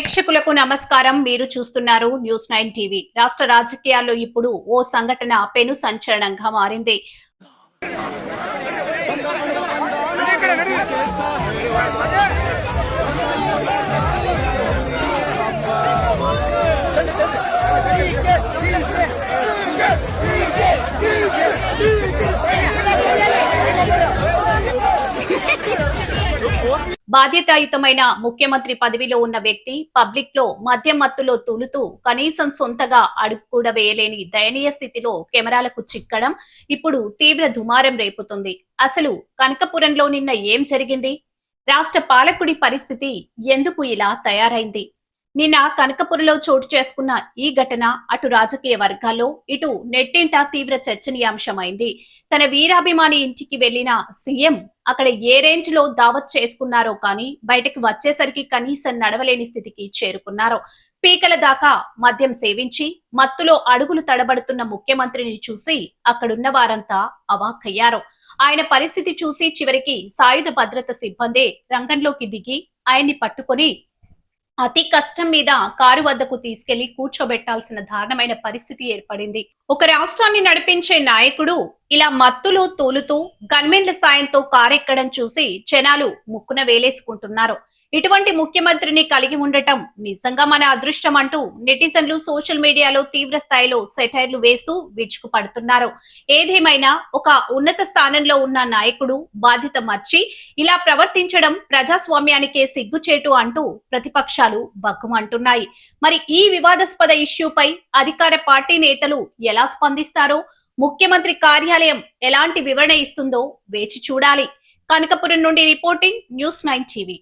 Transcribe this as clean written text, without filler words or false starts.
ప్రేక్షకులకు నమస్కారం. మీరు చూస్తున్నారు న్యూస్ 9 టీవీ. రాష్ట్ర రాజకీయాల్లో ఇప్పుడు ఓ సంఘటన పెను సంచలనంగా మారింది. బాధ్యతాయుతమైన ముఖ్యమంత్రి పదవిలో ఉన్న వ్యక్తి పబ్లిక్ లో మద్యం మత్తులో తూలుతూ కనీసం సొంతగా అడుగు కూడా వేయలేని దయనీయ స్థితిలో కెమెరాలకు చిక్కడం ఇప్పుడు తీవ్ర దుమారం రేపుతుంది. అసలు కనకపురంలో నిన్న ఏం జరిగింది? రాష్ట్ర పాలకుడి పరిస్థితి ఎందుకు ఇలా తయారైంది? నిన్న కనకపురంలో చోటు చేసుకున్న ఈ ఘటన అటు రాజకీయ వర్గాల్లో ఇటు నెట్టింట తీవ్ర చర్చనీయాంశమైంది. తన వీరాభిమాని ఇంటికి వెళ్లిన సీఎం అక్కడ ఏ రేంజ్ లో దావత్ చేసుకున్నారో కానీ బయటకు వచ్చేసరికి కనీసం నడవలేని స్థితికి చేరుకున్నారు. పీకల దాకా మద్యం సేవించి మత్తులో అడుగులు తడబడుతున్న ముఖ్యమంత్రిని చూసి అక్కడున్న వారంతా అవాక్కయ్యారు. ఆయన పరిస్థితి చూసి చివరికి సాయుధ భద్రత సిబ్బందే రంగంలోకి దిగి ఆయన్ని పట్టుకొని అతి కష్టం మీద కారు వద్దకు తీసుకెళ్లి కూర్చోబెట్టాల్సిన దారుణమైన పరిస్థితి ఏర్పడింది. ఒక రాష్ట్రాన్ని నడిపించే నాయకుడు ఇలా మత్తులో తూలుతూ గన్మెన్ల సాయంతో కారెక్కడం చూసి జనాలు ముక్కున వేలేసుకుంటున్నారు. ఇటువంటి ముఖ్యమంత్రిని కలిగి ఉండటం నిజంగా మన అదృష్టం అంటూ నెటిజన్లు సోషల్ మీడియాలో తీవ్ర స్థాయిలో సెటైర్లు వేస్తూ విరుచుకు పడుతున్నారు. ఏదేమైనా ఒక ఉన్నత స్థానంలో ఉన్న నాయకుడు బాధ్యత మర్చి ఇలా ప్రవర్తించడం ప్రజాస్వామ్యానికే సిగ్గుచేటు అంటూ ప్రతిపక్షాలు బగ్గుమంటున్నాయి. మరి ఈ వివాదాస్పద ఇష్యూపై అధికార పార్టీ నేతలు ఎలా స్పందిస్తారో, ముఖ్యమంత్రి కార్యాలయం ఎలాంటి వివరణ ఇస్తుందో వేచి చూడాలి. కనకపురం నుండి రిపోర్టింగ్ న్యూస్ 9 టీవీ.